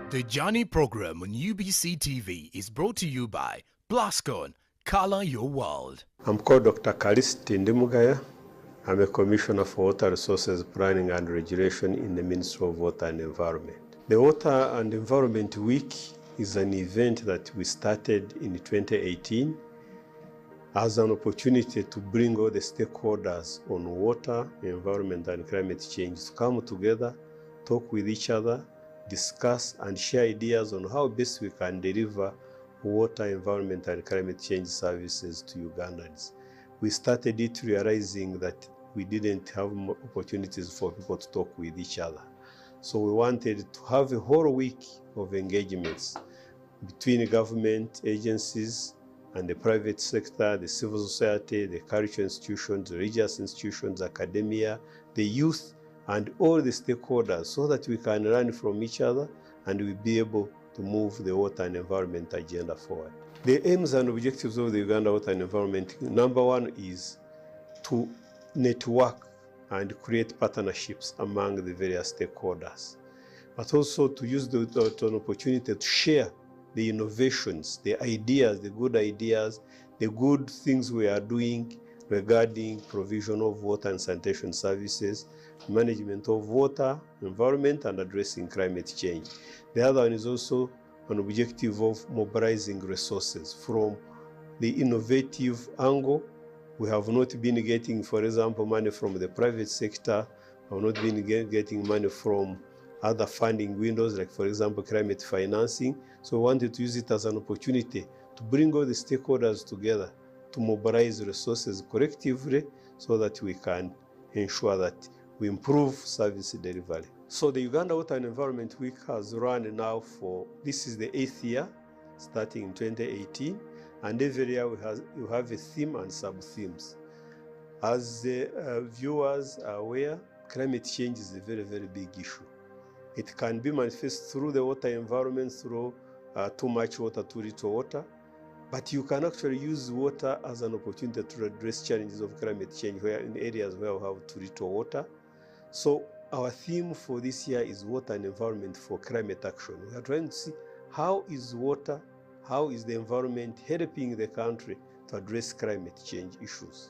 The Johnny program on UBC TV is brought to you by Plascon. Color your world. I'm called Dr. Kalisti Ndimugaya. I'm a Commissioner for Water Resources Planning and Regulation in the Ministry of Water and Environment. The Water and Environment Week is an event that we started in 2018 as an opportunity to bring all the stakeholders on water, environment, and climate change to come together, talk with each other, discuss and share ideas on how best we can deliver water, environment, and climate change services to Ugandans. We started it realizing that we didn't have opportunities for people to talk with each other. So we wanted to have a whole week of engagements between government agencies and the private sector, the civil society, the cultural institutions, the religious institutions, academia, the youth, and all the stakeholders so that we can learn from each other and we'll be able to move the water and environment agenda forward. The aims and objectives of the Uganda Water and Environment, number one is to network and create partnerships among the various stakeholders, but also to use the opportunity to share the innovations, the ideas, the good things we are doing regarding provision of water and sanitation services, management of water, environment, and addressing climate change. The other one is also an objective of mobilizing resources from the innovative angle. We have not been getting, for example, money from the private sector. We have not been getting money from other funding windows, like, for example, climate financing. So we wanted to use it as an opportunity to bring all the stakeholders together to mobilize resources collectively so that we can ensure that we improve service delivery. So the Uganda Water and Environment Week has run now this is the 8th year, starting in 2018, and every year you have a theme and sub-themes. As the viewers are aware, climate change is a very, very big issue. It can be manifest through the water environment, through too much water, too little water, but you can actually use water as an opportunity to address challenges of climate change in areas where we have too little water. So our theme for this year is water and environment for climate action. We are trying to see how is the environment helping the country to address climate change issues,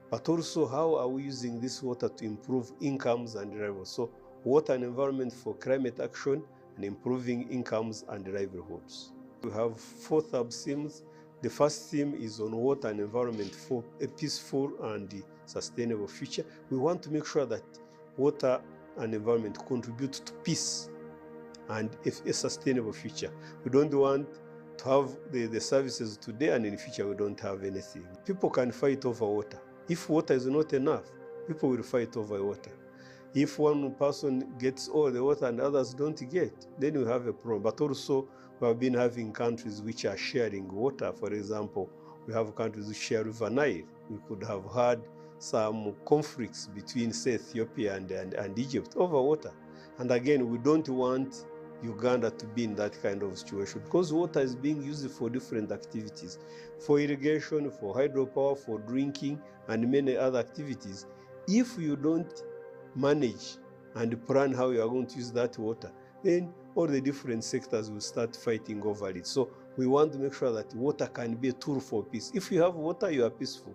but also how are we using this water to improve incomes and livelihoods. So water and environment for climate action and improving incomes and livelihoods. We have 4 sub-themes. The first theme is on water and environment for a peaceful and sustainable future. We want to make sure that water and environment contribute to peace and a sustainable future. We don't want to have the services today and in the future we don't have anything. People can fight over water. If water is not enough, people will fight over water. If one person gets all the water and others don't get, then we have a problem. But also, we have been having countries which are sharing water. For example, we have countries which share River Nile. We could have had some conflicts between, say, Ethiopia and Egypt over water. And again, we don't want Uganda to be in that kind of situation because water is being used for different activities, for irrigation, for hydropower, for drinking, and many other activities. If you don't manage and plan how you are going to use that water, then all the different sectors will start fighting over it. So we want to make sure that water can be a tool for peace. If you have water, you are peaceful.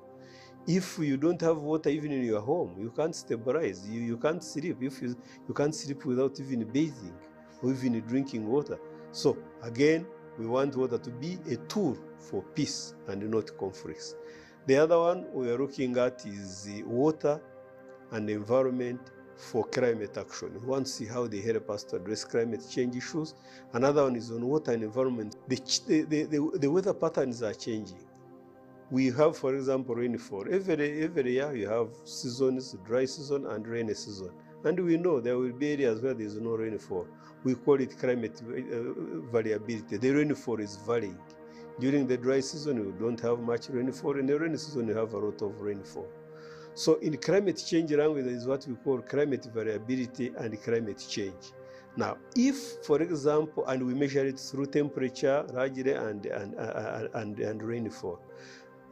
If you don't have water even in your home, you can't stabilize, you can't sleep. If you can't sleep without even bathing or even drinking water. So again, we want water to be a tool for peace and not conflicts. The other one we are looking at is the water and environment for climate action. We want to see how they help us to address climate change issues. Another one is on water and environment. The weather patterns are changing. We have, for example, rainfall. Every year you have seasons, dry season and rainy season. And we know there will be areas where there is no rainfall. We call it climate variability. The rainfall is varying. During the dry season, you don't have much rainfall. In the rainy season, you have a lot of rainfall. So in climate change language, there is what we call climate variability and climate change. Now, if, for example, and we measure it through temperature, largely, and rainfall,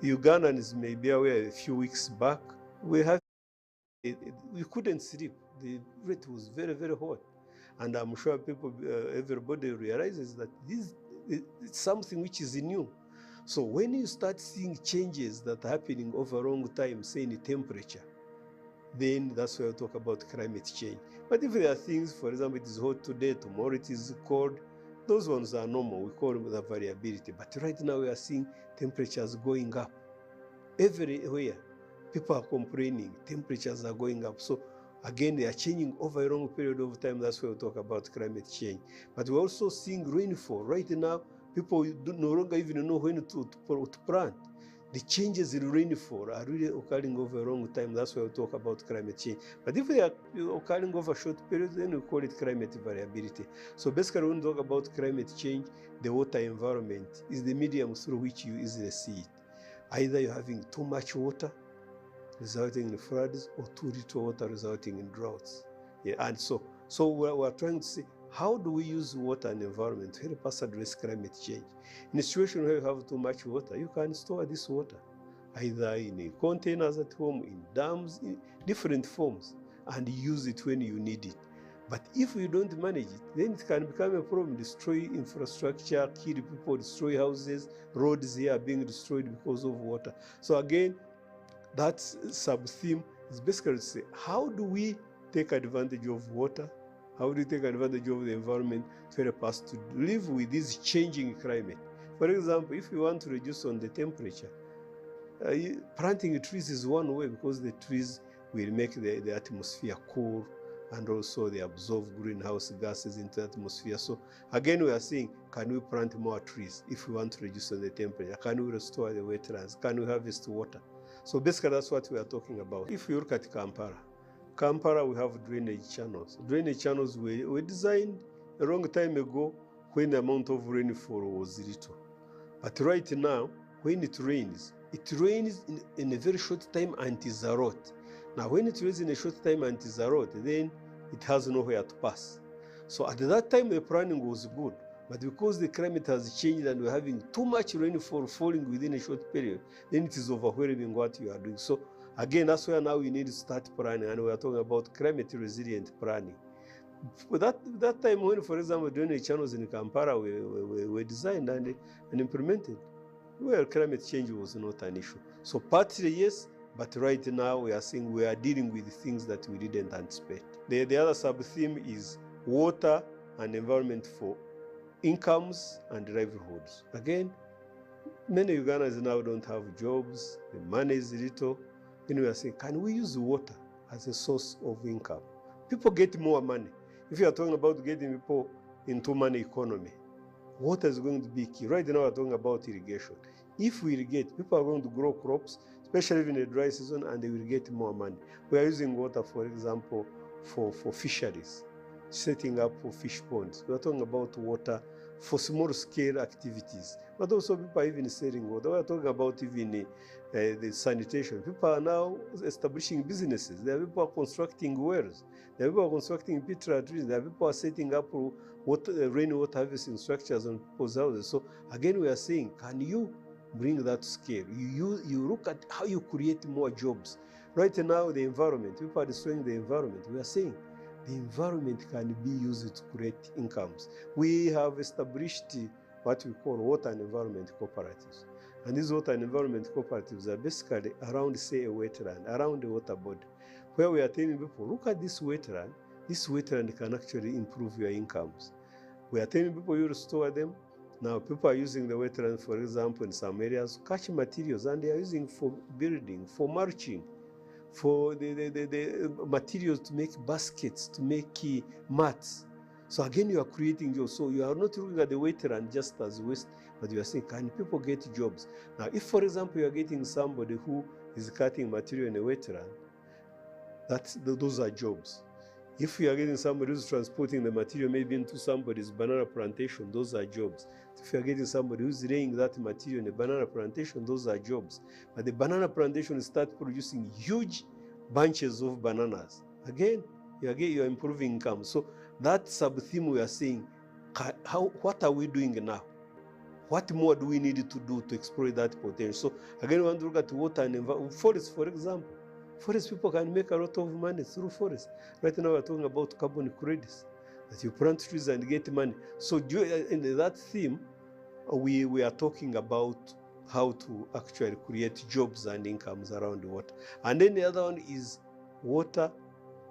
Ugandans may be aware a few weeks back, we couldn't sleep. The rate was very, very hot. And I'm sure everybody realizes that this it's something which is new. So when you start seeing changes that are happening over a long time, say in temperature, then that's why we talk about climate change. But if there are things, for example, it is hot today, tomorrow it is cold, those ones are normal. We call them the variability. But right now we are seeing temperatures going up everywhere. People are complaining, temperatures are going up. So again, they are changing over a long period of time. That's why we talk about climate change. But we're also seeing rainfall. Right now, people no longer even know when to plant. The changes in rainfall are really occurring over a long time. That's why we talk about climate change. But if they are occurring over short periods, then we call it climate variability. So basically, when we talk about climate change, the water environment is the medium through which you easily see it. Either you're having too much water, resulting in floods, or too little water, resulting in droughts. Yeah, and so we're trying to see, how do we use water and environment to help us address climate change? In a situation where you have too much water, you can store this water, either in containers at home, in dams, in different forms, and use it when you need it. But if you don't manage it, then it can become a problem, destroy infrastructure, kill people, destroy houses, roads here are being destroyed because of water. So again, that sub-theme is basically to say, how do we take advantage of water? How do we take advantage of the environment to help us to live with this changing climate? For example, if you want to reduce on the temperature, planting trees is one way, because the trees will make the atmosphere cool, and also they absorb greenhouse gases into the atmosphere. So again, we are saying, can we plant more trees if we want to reduce on the temperature? Can we restore the wetlands? Can we harvest water? So basically, that's what we are talking about. If you look at Kampala, we have drainage channels. Drainage channels were designed a long time ago when the amount of rainfall was little. But right now, when it rains in a very short time and it is a lot. Now, when it rains in a short time and it is a lot, then it has nowhere to pass. So at that time, the planning was good. But because the climate has changed and we're having too much rainfall falling within a short period, then it is overwhelming what you are doing. So again, that's where now we need to start planning, and we are talking about climate resilient planning. That time when, for example, drainage channels in Kampala were designed and implemented, well, climate change was not an issue. So partly yes, but right now we are seeing we are dealing with things that we didn't anticipate. The other sub-theme is water and environment for incomes and livelihoods. Again, many Ugandans now don't have jobs, the money is little. Then we are saying, can we use water as a source of income? People get more money. If you are talking about getting people into money economy, water is going to be key. Right now we're talking about irrigation. If we irrigate, people are going to grow crops, especially in the dry season, and they will get more money. We are using water, for example, for fisheries, setting up for fish ponds. We are talking about water for small-scale activities. But also people are even selling water. We are talking about even the sanitation. People are now establishing businesses. There are people constructing wells. There are people constructing pit latrines. There are people setting up rainwater harvesting structures on people's houses. So again, we are saying, can you bring that to scale? You look at how you create more jobs. Right now, the environment, people are destroying the environment. We are saying the environment can be used to create incomes. We have established what we call water and environment cooperatives. And these water and environment cooperatives are basically around, say, a wetland, around a water body, where we are telling people, look at this wetland can actually improve your incomes. We are telling people you restore them. Now people are using the wetland, for example, in some areas, to catch materials, and they are using for building, for mulching, for the materials to make baskets, to make mats. So again, you are creating jobs. So you are not looking at the wetland just as waste, but you are saying, can people get jobs? Now, if, for example, you are getting somebody who is cutting material in a wetland, those are jobs. If you are getting somebody who's transporting the material maybe into somebody's banana plantation, those are jobs. If you are getting somebody who's laying that material in a banana plantation, those are jobs. But the banana plantation starts producing huge bunches of bananas. Again, you are improving income. So that sub-theme we are saying, what are we doing now? What more do we need to do to exploit that potential? So again, we want to look at water and environment. Forests, for example. Forest people can make a lot of money through forests. Right now we're talking about carbon credits. that you plant trees and get money. So in that theme, we are talking about how to actually create jobs and incomes around water. And then the other one is water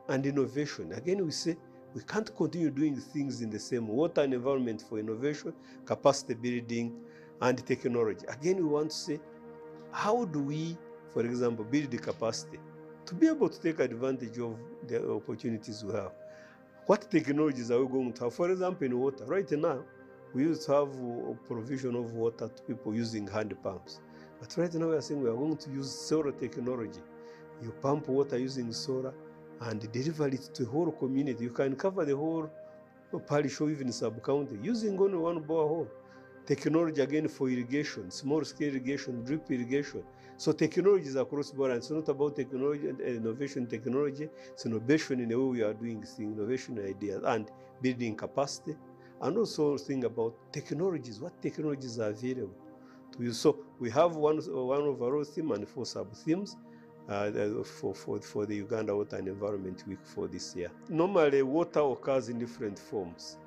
and innovation. Again, we say we can't continue doing things in the same water and environment for innovation, capacity building, and technology. Again, we want to say, how do we, for example, build the capacity to be able to take advantage of the opportunities we have? What technologies are we going to have? For example, in water, right now, we used to have a provision of water to people using hand pumps. But right now we are saying we are going to use solar technology. You pump water using solar and deliver it to the whole community. You can cover the whole parish or even sub-county using only one borehole. Technology again for irrigation, small-scale irrigation, drip irrigation. So technology is across the board. It's not about technology and innovation technology. It's innovation in the way we are doing things, innovation ideas and building capacity. And also think about technologies, what technologies are available to use. So we have one overall theme and 4 sub-themes for the Uganda Water and Environment Week for this year. Normally, water occurs in different forms.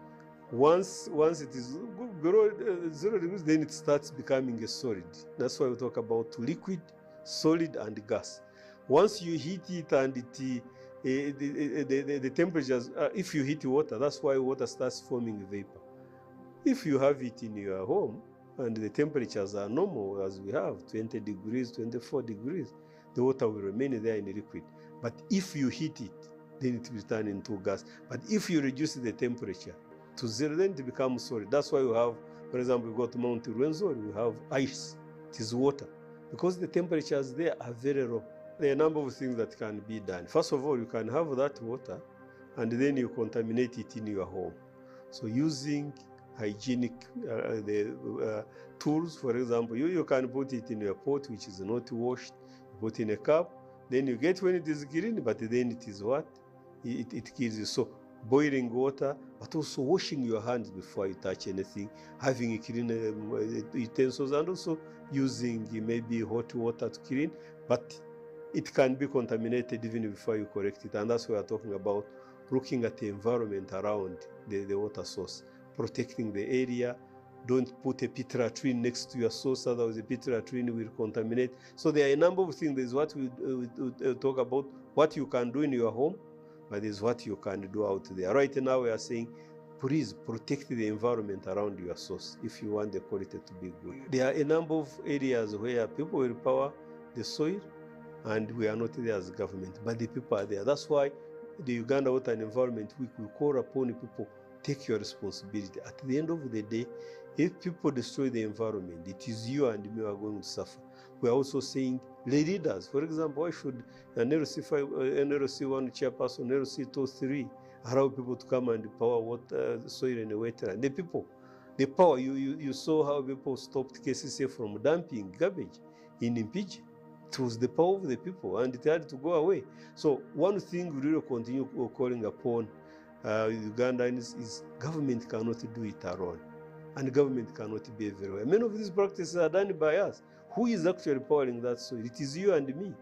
Once it is below 0 degrees, then it starts becoming a solid. That's why we talk about liquid, solid, and gas. Once you heat it and the temperatures, if you heat water, that's why water starts forming vapor. If you have it in your home and the temperatures are normal as we have, 20 degrees, 24 degrees, the water will remain there in the liquid. But if you heat it, then it will turn into gas. But if you reduce the temperature to 0, then it becomes solid. That's why we have, for example, we go to Mount Rwenzori, we have ice, it is water, because the temperatures there are very low. There are a number of things that can be done. First of all, you can have that water and then you contaminate it in your home. So using hygienic tools, for example, you can put it in your pot, which is not washed, you put in a cup, then you get when it is clean, but then it is what? It kills you. So boiling water, but also washing your hands before you touch anything, having clean utensils, and also using maybe hot water to clean, but it can be contaminated even before you correct it. And that's why we're talking about looking at the environment around the water source, protecting the area. Don't put a peat latrine next to your source, otherwise the peat latrine will contaminate. So there are a number of things. There's what we talk about, what you can do in your home, but there's what you can do out there. Right now we are saying, please protect the environment around your source if you want the quality to be good. There are a number of areas where people will power the soil and we are not there as government, but the people are there. That's why the Uganda Water and Environment Week, we call upon people, take your responsibility. At the end of the day, if people destroy the environment, it is you and me who are going to suffer. We are also saying the leaders, for example, why should an NLC 1 chairperson, NLC 2, 3 allow people to come and power water, soil and wetland? The people, the power, you saw how people stopped KCCA from dumping garbage in Mpigi. It was the power of the people and it had to go away. So one thing we really continue calling upon Ugandans is government cannot do it alone. And government cannot be everywhere. Many of these practices are done by us. Who is actually powering that soil? It is you and me.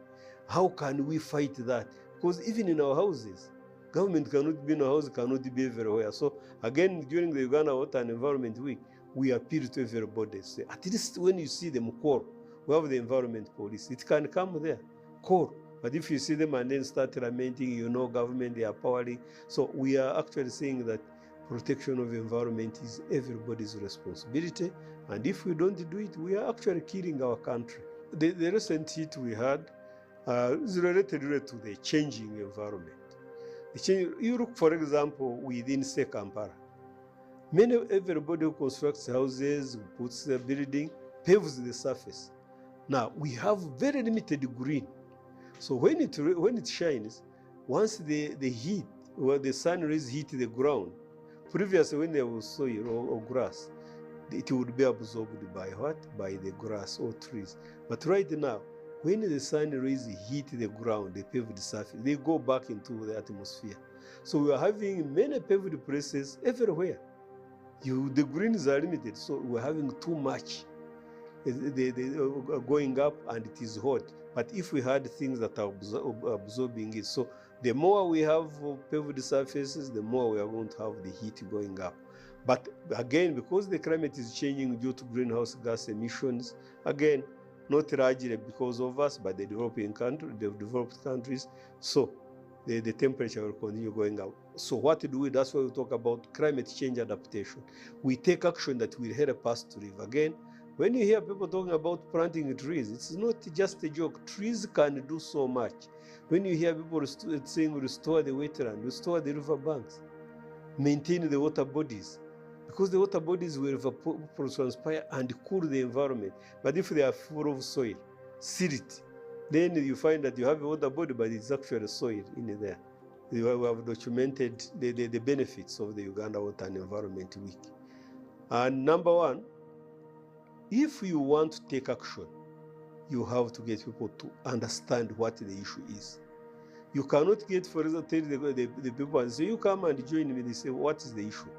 How can we fight that? Because even in our houses, government cannot be in our house, cannot be everywhere. So again, during the Uganda Water and Environment Week, we appeal to everybody. Say, at least when you see them call, we have the environment police. It can come there, call. But if you see them and then start lamenting, you know, government, they are powering. So we are actually saying that protection of the environment is everybody's responsibility. And if we don't do it, we are actually killing our country. The recent heat we had is related to the changing environment. You look, for example, within, say, Kampala. Everybody who constructs houses, who puts a building, paves the surface. Now, we have very limited green. So when it shines, once the heat, or the sun rays hit the ground, previously when there was soil or grass, it would be absorbed by what? By the grass or trees. But right now, when the sun rays hit the ground, the paved surface, they go back into the atmosphere. So we are having many paved places everywhere. The greens are limited, so we're having too much. They going up and it is hot. But if we had things that are absorbing it, so The more we have paved surfaces, the more we are going to have the heat going up. But again, because the climate is changing due to greenhouse gas emissions, again, not largely because of us, but the developed countries, so the temperature will continue going up. So what do we? That's why we talk about climate change adaptation. We take action that will help us to live. Again, when you hear people talking about planting trees, it's not just a joke. Trees can do so much. When you hear people saying restore the wetland, restore the river banks, maintain the water bodies, because the water bodies will transpire and cool the environment. But if they are full of soil, silt, then you find that you have a water body, but it's actually soil in there. We have documented the benefits of the Uganda Water and Environment Week. And number one, if you want to take action, you have to get people to understand what the issue is. You cannot get, for example, tell the people and say, you come and join me. They say, what is the issue?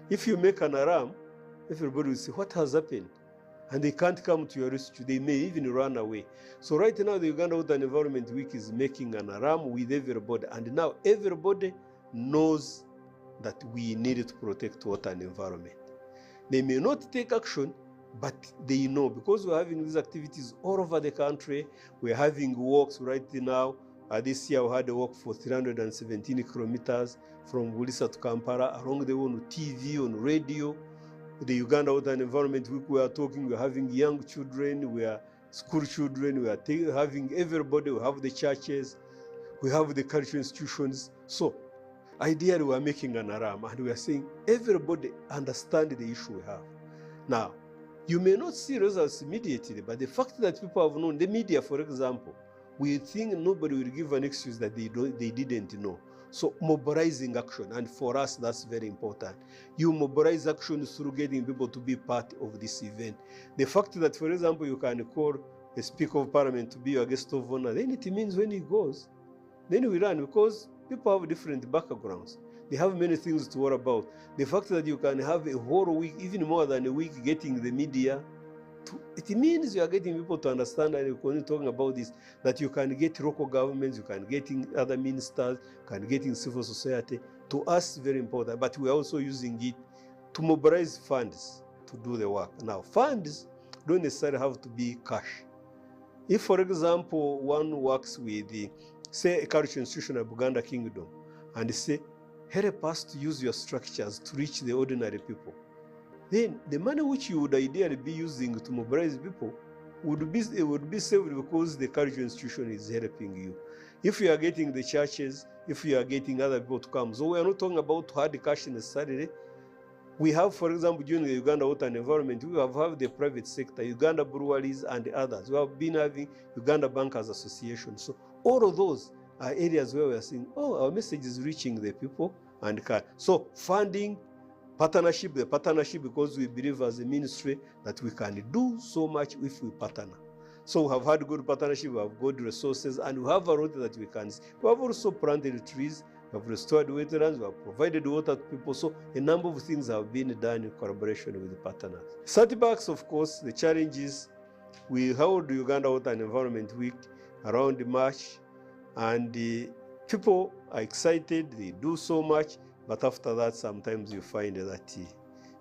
If you make an alarm, everybody will say, what has happened? And they can't come to your rescue. They may even run away. So right now, the Uganda Water and Environment Week is making an alarm with everybody. And now everybody knows that we need to protect water and environment. They may not take action, but they know, because we're having these activities all over the country. We're having walks right now. This year we had a walk for 317 kilometers from Bulisa to Kampala, along the way on TV, on radio. The Uganda Water and Environment Week, we are talking, we're having young children, we are school children, we are having everybody, we have the churches, we have the cultural institutions. So ideally we are making an alarm and we are saying everybody understand the issue we have. Now, you may not see results immediately, but the fact that people have known, the media, for example, we think nobody will give an excuse that they didn't know. So mobilizing action, and for us that's very important. You mobilize action through getting people to be part of this event. The fact that, for example, you can call the Speaker of Parliament to be your guest of honor, then it means when he goes, then we run, because people have different backgrounds. They have many things to worry about. The fact that you can have a whole week, even more than a week, getting the media, it means you are getting people to understand, and you're talking about this, that you can get local governments, you can get other ministers, you can get in civil society. To us, very important, but we are also using it to mobilize funds to do the work. Now, funds don't necessarily have to be cash. If, for example, one works with, say, a cultural institution of Buganda Kingdom, and say, help us to use your structures to reach the ordinary people, then the money which you would ideally be using to mobilize people would be saved, because the cultural institution is helping you. If you are getting the churches, if you are getting other people to come. So we are not talking about hard cash necessarily. We have, for example, during the Uganda Water and Environment, we have the private sector, Uganda Breweries and others. We have been having Uganda Bankers Association. So all of those are areas where we are saying, oh, our message is reaching the people. And so funding, partnership, because we believe as a ministry that we can do so much if we partner. So we have had good partnership, we have good resources, and we have a lot that we can see. We have also planted trees, we have restored wetlands, we have provided water to people. So a number of things have been done in collaboration with the partners. Setbacks, of course, the challenges. We held the Uganda Water and Environment Week around March, and people are excited, they do so much. But after that, sometimes you find that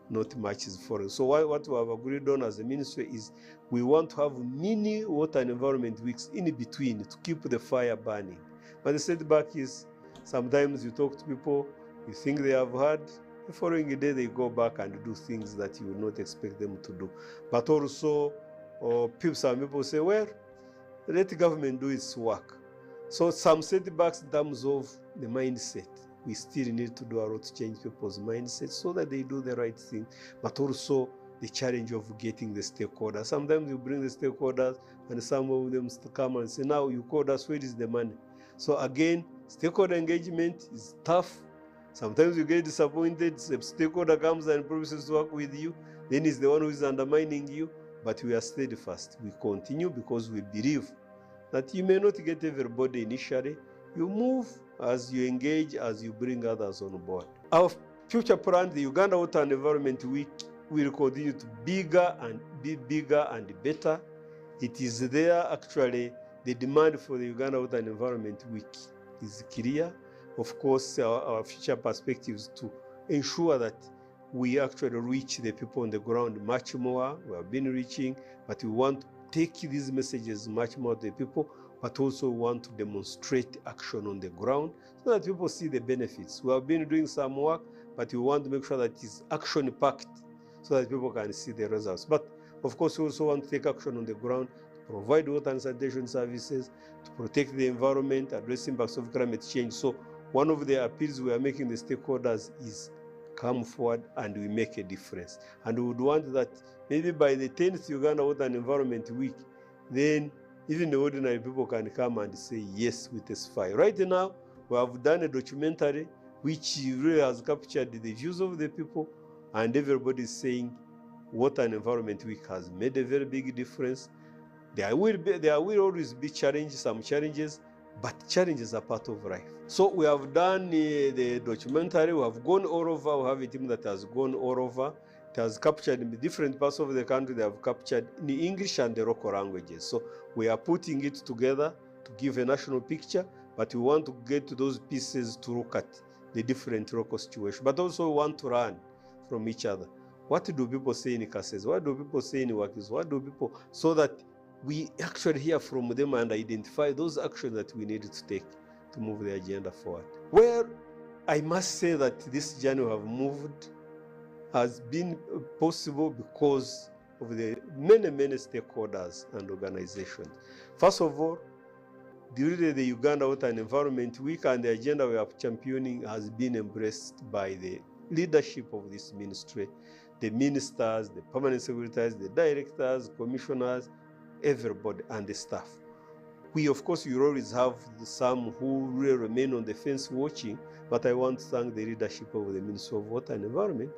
not much is following. So what we have agreed on as a ministry is we want to have mini water and environment weeks in between to keep the fire burning. But the setback is sometimes you talk to people, you think they have heard, the following day they go back and do things that you would not expect them to do. But also, some people say, well, let the government do its work. So some setbacks in terms of the mindset. We still need to do a lot to change people's mindset so that they do the right thing, but also the challenge of getting the stakeholders. Sometimes you bring the stakeholders and some of them come and say, now you called us, where is the money? So again, stakeholder engagement is tough. Sometimes you get disappointed. The stakeholder comes and promises to work with you, then he's the one who is undermining you, but we are steadfast. We continue because we believe that you may not get everybody initially. You move as you engage, as you bring others on board. Our future plan, the Uganda Water and Environment Week, will continue to be bigger and better. It is there actually, the demand for the Uganda Water and Environment Week is clear. Of course, our future perspectives to ensure that we actually reach the people on the ground much more. We have been reaching, but we want to take these messages much more to the people, but also want to demonstrate action on the ground so that people see the benefits. We have been doing some work, but we want to make sure that it's action-packed so that people can see the results. But of course, we also want to take action on the ground, to provide water and sanitation services, to protect the environment, address impacts of climate change. So one of the appeals we are making the stakeholders is come forward and we make a difference. And we would want that maybe by the 10th Uganda Water and Environment Week, then even the ordinary people can come and say, yes, we testify. Right now, we have done a documentary which really has captured the views of the people, and everybody is saying Water and Environment Week has made a very big difference. There will always be some challenges, but challenges are part of life. So we have done the documentary, we have gone all over, we have a team that has gone all over. It has captured in different parts of the country, they have captured in English and the local languages. So we are putting it together to give a national picture, but we want to get to those pieces to look at the different local situations, but also we want to learn from each other. What do people say in Kasese? What do people say in Wakis? What do people, so that we actually hear from them and identify those actions that we need to take to move the agenda forward. Well, I must say that this journey we have moved has been possible because of the many stakeholders and organizations. First of all, during the Uganda Water and Environment Week, and the agenda we are championing has been embraced by the leadership of this ministry, the ministers, the permanent secretaries, the directors, commissioners, everybody, and the staff. We, of course, you always have some who really remain on the fence watching, but I want to thank the leadership of the Ministry of Water and Environment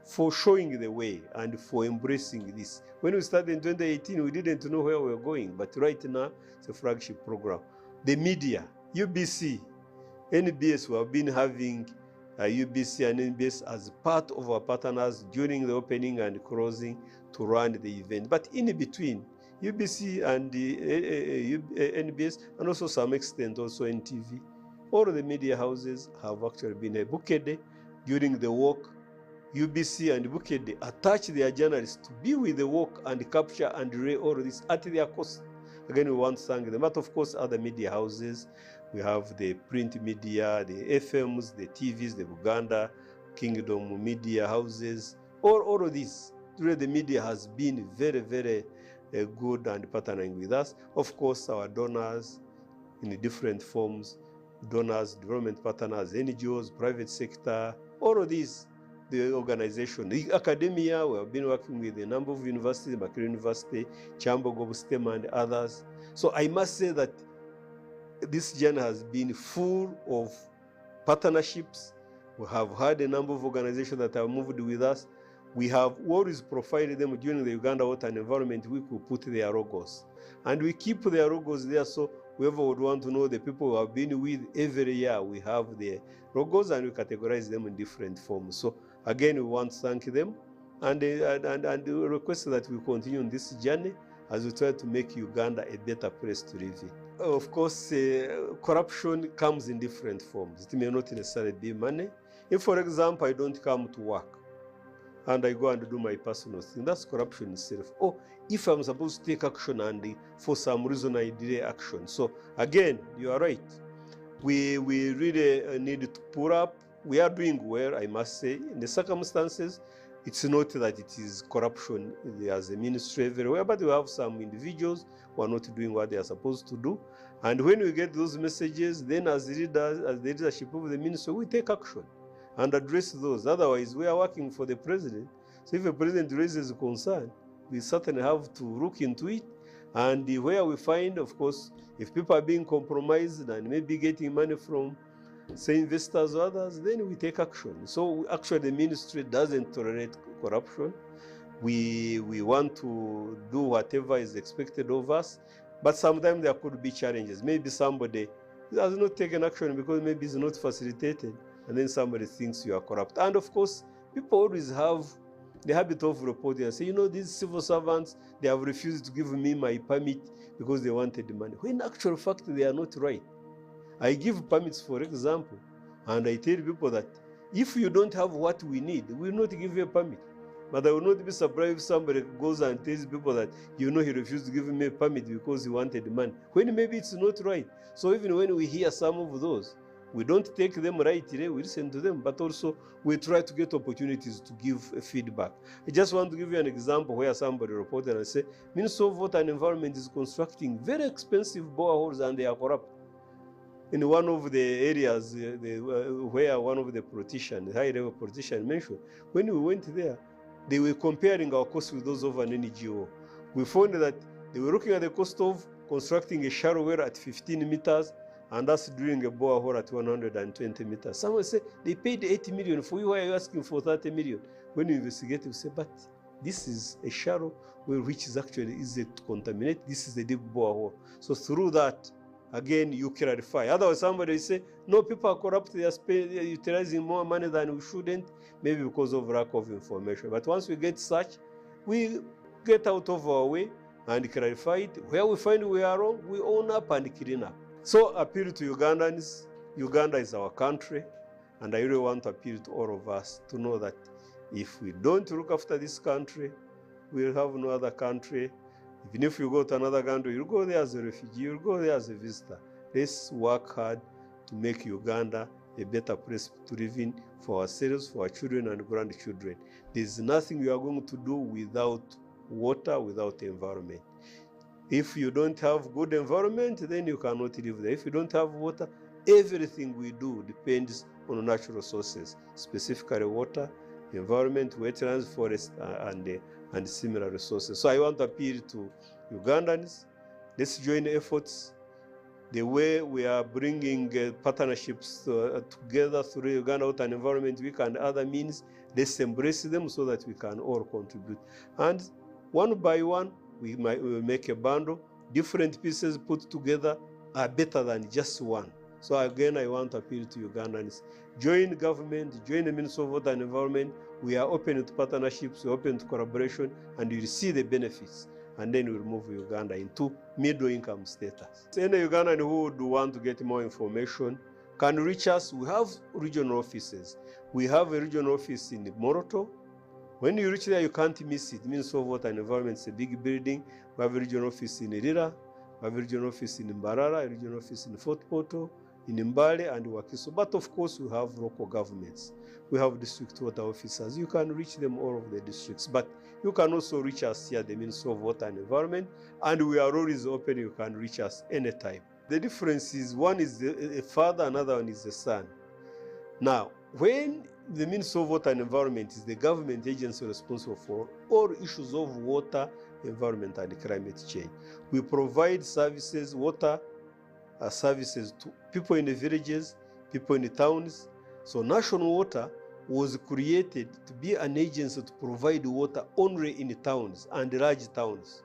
for showing the way and for embracing this. When we started in 2018, we didn't know where we were going, but right now, it's a flagship program. The media, UBC, NBS, we have been having UBC and NBS as part of our partners during the opening and closing to run the event. But in between, UBC and NBS, and also some extent also NTV, all of the media houses have actually been a Bukede during the walk. UBC and Bukede attach their journalists to be with the work and capture and relay all of this at their cost. Again, we want to thank them. But of course, other media houses, we have the print media, the FMs, the TVs, the Buganda Kingdom media houses, all of this. Really, the media has been very good and partnering with us. Of course, our donors in different forms, donors, development partners, NGOs, private sector, all of these, the organization, the academia, we have been working with a number of universities, Makerere University, Kyambogo, STEM, and others. So I must say that this journey has been full of partnerships. We have had a number of organizations that have moved with us. We have always provided them during the Uganda Water and Environment Week. We put their logos, and we keep their logos there, so whoever would want to know the people who have been with every year, we have their logos and we categorize them in different forms. So again, we want to thank them and request that we continue on this journey as we try to make Uganda a better place to live in. Of course, corruption comes in different forms. It may not necessarily be money. If, for example, I don't come to work and I go and do my personal thing, that's corruption itself. Or if I'm supposed to take action and for some reason I delay action. So again, you are right. We really need to pull up. We are doing well, I must say. In the circumstances, it's not that it is corruption as a ministry everywhere, but we have some individuals who are not doing what they are supposed to do. And when we get those messages, then as the leadership of the ministry, we take action and address those. Otherwise, we are working for the president. So if the president raises a concern, we certainly have to look into it. And where we find, of course, if people are being compromised and maybe getting money from, say, investors or others, then we take action. So actually, the ministry doesn't tolerate corruption. We want to do whatever is expected of us, but sometimes there could be challenges. Maybe somebody has not taken action because maybe it's not facilitated, and then somebody thinks you are corrupt. And of course, people always have the habit of reporting and say, these civil servants, they have refused to give me my permit because they wanted the money. When in actual fact, they are not right. I give permits, for example, and I tell people that if you don't have what we need, we will not give you a permit. But I will not be surprised if somebody goes and tells people that, he refused to give me a permit because he wanted money, when maybe it's not right. So even when we hear some of those, we don't take them rightly, we listen to them, but also we try to get opportunities to give feedback. I just want to give you an example where somebody reported and said, Ministry of Water and Environment is constructing very expensive boreholes and they are corrupt. In one of the areas where one of the politicians, high-level politicians mentioned, when we went there, they were comparing our costs with those of an NGO. We found that they were looking at the cost of constructing a shallow well at 15 meters and us drilling a borehole at 120 meters. Someone said they paid 80 million for you, why are you asking for 30 million? When you investigate, we say, but this is a shallow well which is actually easy to contaminate. This is a deep borehole. So through that, again, you clarify. Otherwise, somebody will say, no, people are corrupt, they are utilizing more money than we shouldn't, maybe because of lack of information. But once we get such, we get out of our way and clarify it. Where we find we are wrong, we own up and clean up. So appeal to Ugandans. Uganda is our country, and I really want to appeal to all of us to know that if we don't look after this country, we'll have no other country. Even if you go to another country, you'll go there as a refugee, you'll go there as a visitor. Let's work hard to make Uganda a better place to live in for ourselves, for our children and grandchildren. There's nothing we are going to do without water, without environment. If you don't have good environment, then you cannot live there. If you don't have water, everything we do depends on natural sources, specifically water, environment, wetlands, forest, and similar resources. So I want to appeal to Ugandans. Let's join efforts. The way we are bringing partnerships together through Uganda Water and Environment Week and other means, let's embrace them so that we can all contribute. And one by one, we will make a bundle. Different pieces put together are better than just one. So again, I want to appeal to Ugandans. Join government, join the Ministry of Water and Environment. We are open to partnerships, we're open to collaboration, and you'll see the benefits. And then we'll move Uganda into middle income status. Any Ugandan who would want to get more information can reach us. We have regional offices. We have a regional office in Moroto. When you reach there, you can't miss it. Ministry of Water and Environment is a big building. We have a regional office in Lira, we have a regional office in Mbarara, a regional office in Fort Portal, in Mbale and Wakiso. But of course, we have local governments. We have district water officers. You can reach them all over the districts, but you can also reach us here at the Ministry of Water and Environment, and we are always open. You can reach us anytime. The difference is one is a father, another one is the son. Now, when the Ministry of Water and Environment is the government agency responsible for all issues of water, environment, and climate change, we provide services, water services to people in the villages, people in the towns. So National Water was created to be an agency to provide water only in the towns and the large towns.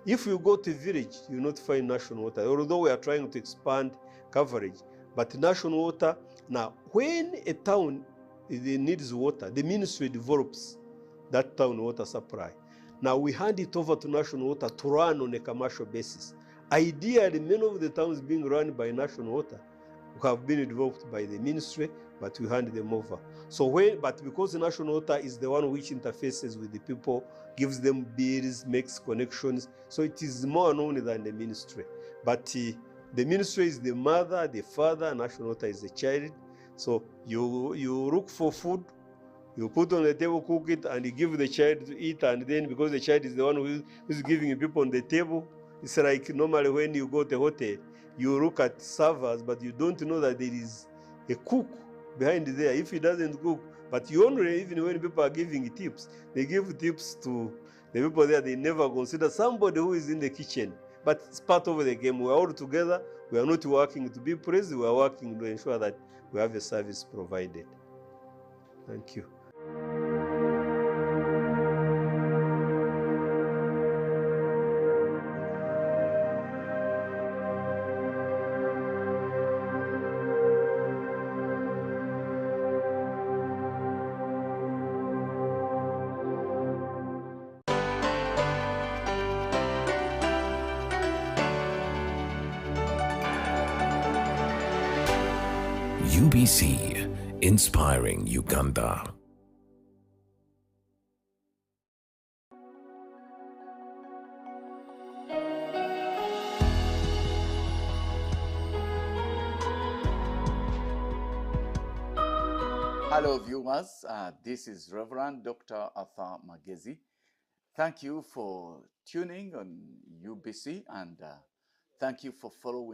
If you go to a village, you will not find National Water, although we are trying to expand coverage. But National Water, now when a town needs water, the ministry develops that town water supply. Now we hand it over to National Water to run on a commercial basis. Ideally, many of the towns being run by National Water have been developed by the ministry, but we hand them over. But because the National Water is the one which interfaces with the people, gives them bills, makes connections, so it is more known than the ministry. But the ministry is the mother, the father, National Water is the child. So you look for food, you put on the table, cook it, and you give the child to eat, and then because the child is the one who is giving people on the table, it's like normally when you go to a hotel, you look at servers, but you don't know that there is a cook behind there. If he doesn't cook, but you only, even when people are giving tips, they give tips to the people there, they never consider somebody who is in the kitchen. But it's part of the game. We are all together. We are not working to be praised. We are working to ensure that we have a service provided. Thank you. UBC, inspiring Uganda. Hello viewers, this is Reverend Dr. Arthur Magezi. Thank you for tuning on UBC and thank you for following